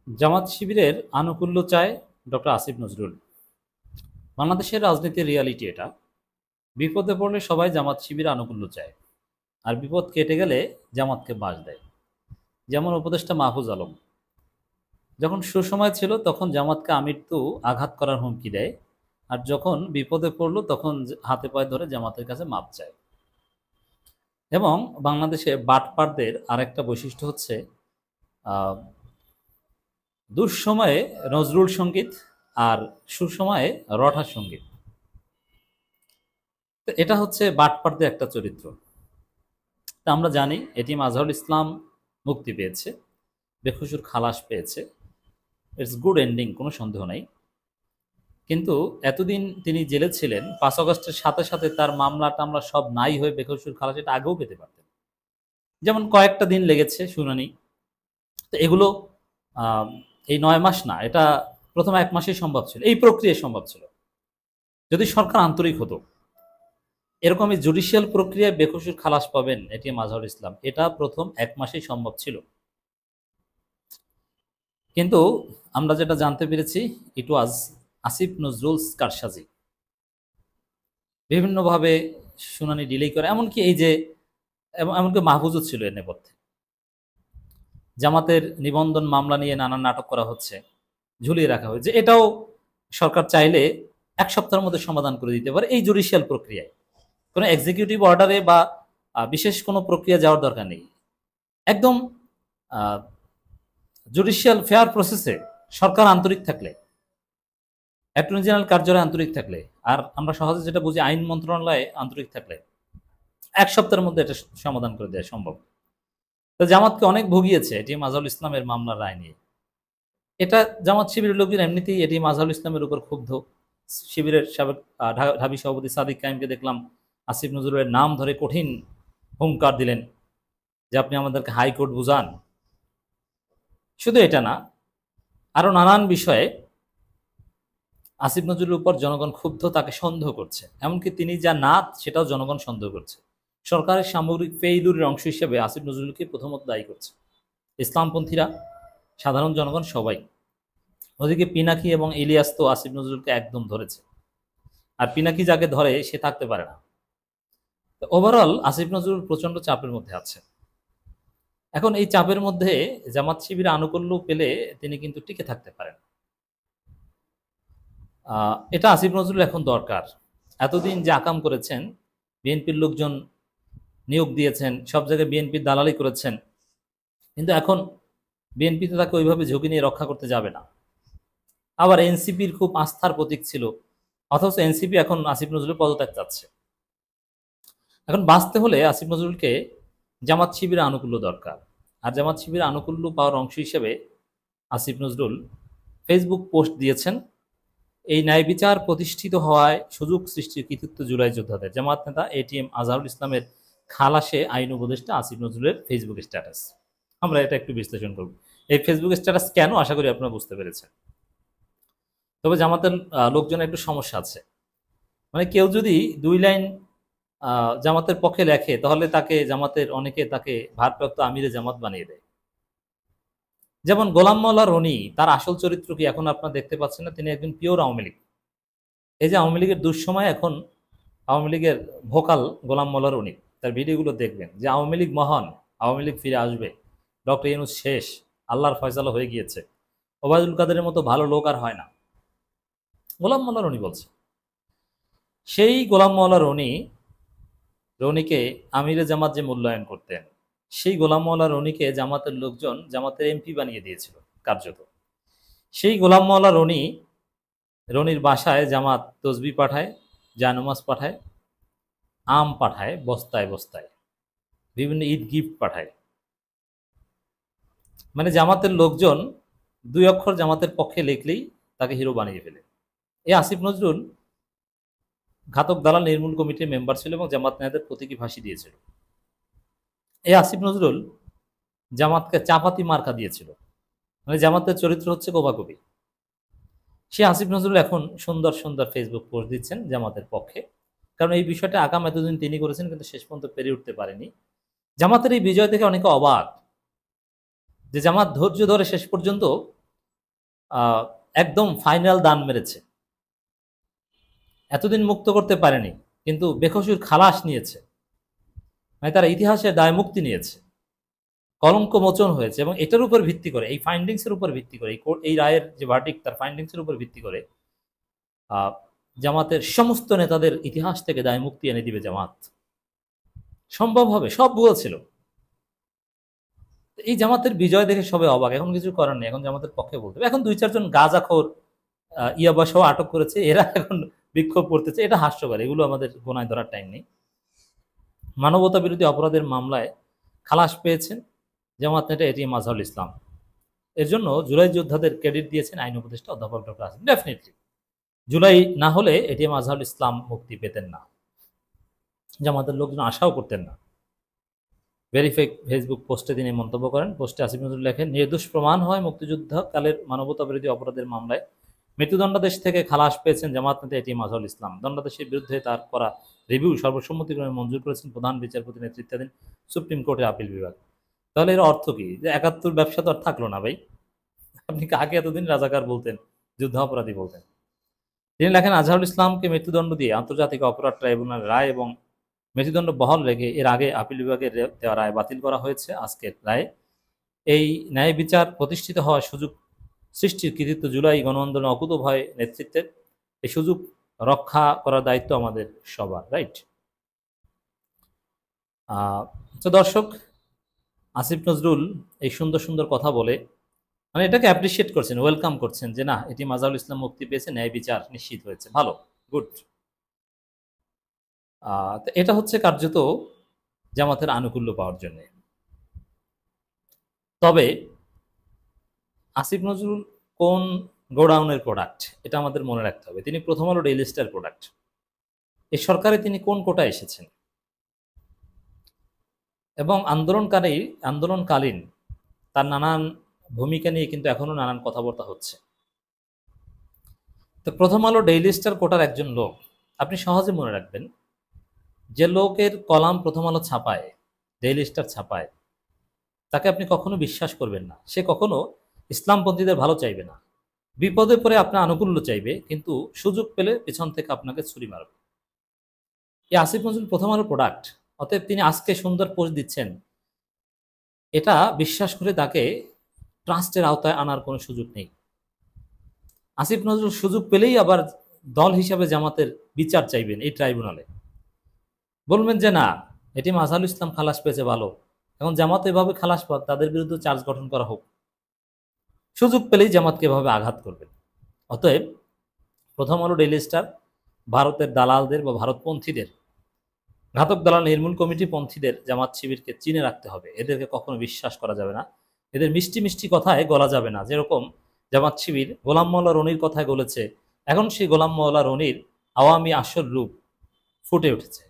জামাত শিবিরের আনুকূল্য চায় ডক্টর আসিফ নজরুল। বাংলাদেশের রাজনীতির রিয়ালিটি এটা। বিপদে পড়লে সবাই জামাত শিবির আনুকূল্য চায়, আর বিপদ কেটে গেলে জামাতকে বাস দেয়। যেমন উপদেষ্টা মাহফুজ আলম যখন সুসময় ছিল তখন জামাতকে আমৃত্যু আঘাত করার হুমকি দেয়, আর যখন বিপদে পড়ল তখন হাতে পায়ে ধরে জামাতের কাছে মাপ চায়। এবং বাংলাদেশে বাটপারদের আরেকটা বৈশিষ্ট্য হচ্ছে আহ, দুঃসময়ে নজরুল সঙ্গীত আর সুসময়ে রঠা সঙ্গীত। তো এটা হচ্ছে বাটপারদের একটা চরিত্র। তা আমরা জানি এটিএম আজহারুল ইসলাম মুক্তি পেয়েছে, বেকসুর খালাস পেয়েছে। ইটস গুড এন্ডিং, কোনো সন্দেহ নাই। কিন্তু এতদিন তিনি জেলে ছিলেন, 5 আগস্টের সাথে সাথে তার মামলা টামলা সব নাই হয়ে বেকসুর খালাস এটা আগেও পেতে পারতেন। যেমন কয়েকটা দিন লেগেছে শুনানি। তো এগুলো আহ, এই 9 মাস না, এটা প্রথম 1 মাসেই সম্ভব ছিল, এই প্রক্রিয়ায় সম্ভব ছিল যদি সরকার আন্তরিক হতো। এরকম এই জুডিশিয়াল প্রক্রিয়ায় বেকসুর খালাস পাবেন এটিএম আজহারুল ইসলাম, এটা প্রথম 1 মাসেই সম্ভব ছিল। কিন্তু আমরা যেটা জানতে পেরেছি, ইট ওয়াজ আসিফ নজরুলস কারসাজি। বিভিন্নভাবে শুনানি ডিলে করে, এমনকি এই যে এমনকি মাহফুজও ছিল এর নেপথ্যে। জামাতের নিবন্ধন মামলা নিয়ে নানান নাটক করা হচ্ছে, ঝুলিয়ে রাখা হয়েছে। এটাও সরকার চাইলে 1 সপ্তাহের মধ্যে সমাধান করে দিতে পারে এই জুডিশিয়াল প্রক্রিয়ায়। কোনো এক্সিকিউটিভ অর্ডারে বা বিশেষ কোনো প্রক্রিয়া যাওয়ার দরকার নেই। একদম জুডিশিয়াল ফেয়ার প্রসেসে সরকার আন্তরিক থাকলে, অ্যাটর্নি জেনারেল কার্যালয়ে আন্তরিক থাকলে, আর আমরা সহজে যেটা বুঝি আইন মন্ত্রণালয়ে আন্তরিক থাকলে 1 সপ্তাহের মধ্যে এটা সমাধান করে দেওয়া সম্ভব। তো জামাতকে অনেক ভুগিয়েছে এটিএম আজহারুল ইসলামের মামলার রায় নিয়ে। এটা জামাত শিবিরের লোকজন এমনিতেই এটিএম আজহারুল ইসলামের উপর ক্ষুব্ধ। শিবিরের সাবেক ঢাবি সভাপতি সাদিক কাইমকে দেখলাম আসিফ নজরুলের নাম ধরে কঠিন হুঙ্কার দিলেন যে আপনি আমাদেরকে হাইকোর্ট বুঝান। শুধু এটা না, আরো নানান বিষয়ে আসিফ নজরুলের উপর জনগণ ক্ষুব্ধ, তাকে সন্দেহ করছে। এমনকি তিনি যা নাত সেটাও জনগণ সন্দেহ করছে। সরকারের সামগ্রিক ফেইলুরের অংশ হিসেবে আসিফ নজরুলকে প্রথমত দায়ী করছে ইসলামপন্থীরা, সাধারণ জনগণ সবাই। ওদিকে পিনাকি এবং ইলিয়াস তো আসিফ নজরুলকে একদম ধরেছে, আর পিনাকি যাকে ধরে সে থাকতে পারে না। ওভারঅল আসিফ নজরুল প্রচন্ড চাপের মধ্যে আছে। এখন এই চাপের মধ্যে জামাত শিবির আনুকূল্য পেলে তিনি কিন্তু টিকে থাকতে পারেন। এটা আসিফ নজরুল এখন দরকার। এতদিন যে আকাম করেছেন, বিএনপির লোকজন নিয়োগ দিয়েছেন, সব জায়গায় বিএনপির দালালি করেছেন, কিন্তু এখন বিএনপিতে তাকে ওইভাবে ঝুঁকি নিয়ে রক্ষা করতে যাবে না। আবার এনসিপির খুব আস্থার প্রতীক ছিল, অথচ এনসিপি এখন আসিফ নজরুল পদত্যাগ চাচ্ছে। এখন বাঁচতে হলে আসিফ নজরুলকে জামাত শিবিরের আনুকূল্য দরকার। আর জামাত শিবিরের আনুকূল্য পাওয়ার অংশ হিসেবে আসিফ নজরুল ফেসবুক পোস্ট দিয়েছেন, এই ন্যায় বিচার প্রতিষ্ঠিত হওয়ায় সুযোগ সৃষ্টির কৃতিত্ব জুলাই যোদ্ধাদের। জামাত নেতা এটিএম আজহারুল ইসলামের খালাসে আইন উপদেষ্টা আসিফ নজরুলের ফেসবুক স্ট্যাটাস। আমরা এটা একটু বিশ্লেষণ করব। এই ফেসবুক স্ট্যাটাস কেন, আশা করি আপনারা বুঝতে পেরেছেন। তবে জামাতের লোকজনের একটু সমস্যা আছে। মানে কেউ যদি 2 লাইন জামাতের পক্ষে লেখে, তাহলে তাকে জামাতের অনেকে তাকে ভারপ্রাপ্ত আমিরে জামাত বানিয়ে দেয়। যেমন গোলাম মোল্লা রনি, তার আসল চরিত্র কি এখন আপনারা দেখতে পাচ্ছেন না? তিনি একজন পিওর আওয়ামী লীগ। এই যে আওয়ামী লীগের দুঃসময়, এখন আওয়ামী লীগের ভোকাল গোলাম মোল্লা রনি, তার ভিডিওগুলো দেখবেন যে আওয়ামী লীগ মহান, আওয়ামী লীগ ফিরে আসবে, ডক্টর ইউনূস শেষ, আল্লাহর ফয়সালা হয়ে গিয়েছে, ওবায়দুল কাদেরের মতো ভালো লোক আর হয় না, গোলাম মোল্লা রনি বলছে। সেই গোলাম মোল্লা রনিকে আমিরে জামাত যে মূল্যায়ন করতেন, সেই গোলাম মোল্লা রনিকে জামাতের লোকজন জামাতের এমপি বানিয়ে দিয়েছিল কার্যত। সেই গোলাম মোল্লা রনির বাসায় জামাত তসবি পাঠায়, জায়নামাজ পাঠায়, আম পাঠায় বস্তায় বস্তায়, বিভিন্ন ঈদ গিফট পাঠায়। মানে জামাতের লোকজন 2 অক্ষর জামাতের পক্ষে লিখলেই তাকে হিরো বানিয়ে ফেলে। এই আসিফ নজরুল ঘাতক দালাল নির্মূল কমিটির মেম্বার ছিল এবং জামাত নেতাদের প্রতীকী ফাঁসি দিয়েছিল। এই আসিফ নজরুল জামাতকে চাপাতি মার্কা দিয়েছিল। মানে জামাতের চরিত্র হচ্ছে কোবাকবি। সে আসিফ নজরুল এখন সুন্দর সুন্দর ফেসবুক পোস্ট দিচ্ছেন জামাতের পক্ষে, কারণ এই বিষয়টা আগাম এতদিন তিনি করেছেন, কিন্তু শেষ পর্যন্ত পেরে উঠতে পারেনি। জামাতের এই বিজয় থেকে অনেকে অবাক যে জামাত ধৈর্য ধরে শেষ পর্যন্ত আহ, একদম ফাইনাল দান মেরেছে। এতদিন মুক্ত করতে পারেনি, কিন্তু বেকসুর খালাস নিয়েছে, মানে তারা ইতিহাসের দায় মুক্তি নিয়েছে, কলঙ্ক মোচন হয়েছে। এবং এটার উপর ভিত্তি করে, এই ফাইন্ডিংস এর উপর ভিত্তি করে, এই রায়ের যে ভার্ডিক্ট তার ফাইন্ডিংস এর উপর ভিত্তি করে আহ, জামাতের সমস্ত নেতাদের ইতিহাস থেকে দায় মুক্তি এনে দিবে জামাত। সম্ভব হবে, সব ভুয়া ছিল। এই জামাতের বিজয় দেখে সবাই অবাক, এখন কিছু করার নেই, এখন জামাতের পক্ষে বলতে হবে। এখন 2-4 জন গাঁজাখোর ইয়াবা সহ আটক করেছে, এরা এখন বিক্ষোভ করতেছে, এটা হাস্যকর, এগুলো আমাদের গোনায় ধরার টাইম নেই। মানবতা বিরোধী অপরাধের মামলায় খালাস পেয়েছেন জামাত নেতা এটিএম আজহারুল ইসলাম। এর জন্য জুলাই যোদ্ধাদের ক্রেডিট দিয়েছেন আইন উপদেষ্টা অধ্যাপক ডক্টর আসিফ। ডেফিনেটলি জুলাই না হলে এটিএম আজহারুল ইসলাম মুক্তি পেতেন না, জামাতের লোকজন আশাও করতেন না। ভেরিফাই ফেসবুক পোস্টে তিনি মন্তব্য করেন। পোস্টে আসিফ নজরুল লেখেন, নির্দোষ প্রমাণ হয় মুক্তিযুদ্ধকালের মানবতা বিরোধী অপরাধের মামলায় মৃত্যুদণ্ডাদেশ থেকে খালাস পেয়েছেন জামাত নেতা এটিএম আজহারুল ইসলাম। দণ্ডাদেশের বিরুদ্ধে তার করা রিভিউ সর্বসম্মতিক্রমে মঞ্জুর করেছেন প্রধান বিচারপতি নেতৃত্বাধীন সুপ্রিম কোর্টের আপিল বিভাগ। তাহলে এর অর্থ কি? যে 71 ব্যবসা তো আর থাকলো না ভাই। আপনি কাকে এতদিন রাজাকার বলতেন, যুদ্ধাপরাধী বলতেন? তিনি লেখেন, আজহারুল ইসলামকে মৃত্যুদণ্ড দিয়ে আন্তর্জাতিক অপরাধ ট্রাইব্যুনাল রায় এবং মৃত্যুদণ্ড বহাল রেখে এর আগে আপিল বিভাগের দেওয়া রায় বাতিল করা হয়েছে। আজকের রায়ে এই ন্যায় বিচার প্রতিষ্ঠিত হওয়ার সুযোগ সৃষ্টির কৃতিত্ব জুলাই গণ আন্দোলন অকুতোভয় নেতৃত্বের। এই সুযোগ রক্ষা করার দায়িত্ব আমাদের সবার, রাইট? তো দর্শক, আসিফ নজরুল এই সুন্দর সুন্দর কথা বলে মানে এটাকে অ্যাপ্রিসিয়েট করছেন, ওয়েলকাম করছেন, যে না, এটি আজহারুল ইসলাম মুক্তি পেয়েছে, ন্যায় বিচার নিশ্চিত হয়েছে, ভালো, গুড। তো এটা হচ্ছে কার্যত জামাতের আনুকূল্য পাওয়ার জন্য। তবে আসিফ নজরুল কোন গোডাউনের প্রোডাক্ট, এটা আমাদের মনে রাখতে হবে। তিনি প্রথম আলো ডেইলি স্টার প্রোডাক্ট। এই সরকারে তিনি কোন কোটায় এসেছেন, এবং আন্দোলনকালীন তার নানান ভূমিকা নিয়ে কিন্তু এখনো নানান কথাবার্তা হচ্ছে। তো প্রথম আলো ডেইলি স্টার কোটার একজন লোক, আপনি সহজে মনে রাখবেন, যে লোকের কলাম প্রথম আলো ছাপায়, ডেইলি স্টার ছাপায়, তাকে আপনি কখনো বিশ্বাস করবেন না। সে কখনো ইসলামপন্থীদের ভালো চাইবে না, বিপদে পড়ে আপনার আনুকূল্য চাইবে, কিন্তু সুযোগ পেলে পেছন থেকে আপনাকে ছুরি মারবে। এই আসিফ নজরুল প্রথম আলো প্রোডাক্ট। অতএব তিনি আজকে সুন্দর পোস্ট দিচ্ছেন, এটা বিশ্বাস করে তাকে ট্রাস্টের আওতায় আনার কোনো সুযোগ নেই। আসিফ নজরুল সুযোগ পেলেই আবার দল হিসাবে জামাতের বিচার চাইবেন এই ট্রাইব্যুনালে, বলবেন যে না, এটি আজহারুল ইসলাম খালাস পেয়েছে, ভালো, এখন জামাত এভাবে খালাস পাক, তাদের বিরুদ্ধে চার্জ গঠন করা হোক। সুযোগ পেলেই জামাতকে এভাবে আঘাত করবেন। অতএব প্রথম আলো ডেইলি স্টার ভারতের দালালদের বা ভারতপন্থীদের, ঘাতক দালাল নির্মূল কমিটি পন্থীদের জামাত শিবিরকে চিনে রাখতে হবে। এদেরকে কখনো বিশ্বাস করা যাবে না, এদের মিষ্টি মিষ্টি কথায় গলা যাবে না। যেরকম জামাত শিবির গোলাম মোল্লা রনির কথায় গলেছে, এখন সেই গোলাম মোল্লা রনির আওয়ামী আসল রূপ ফুটে উঠেছে।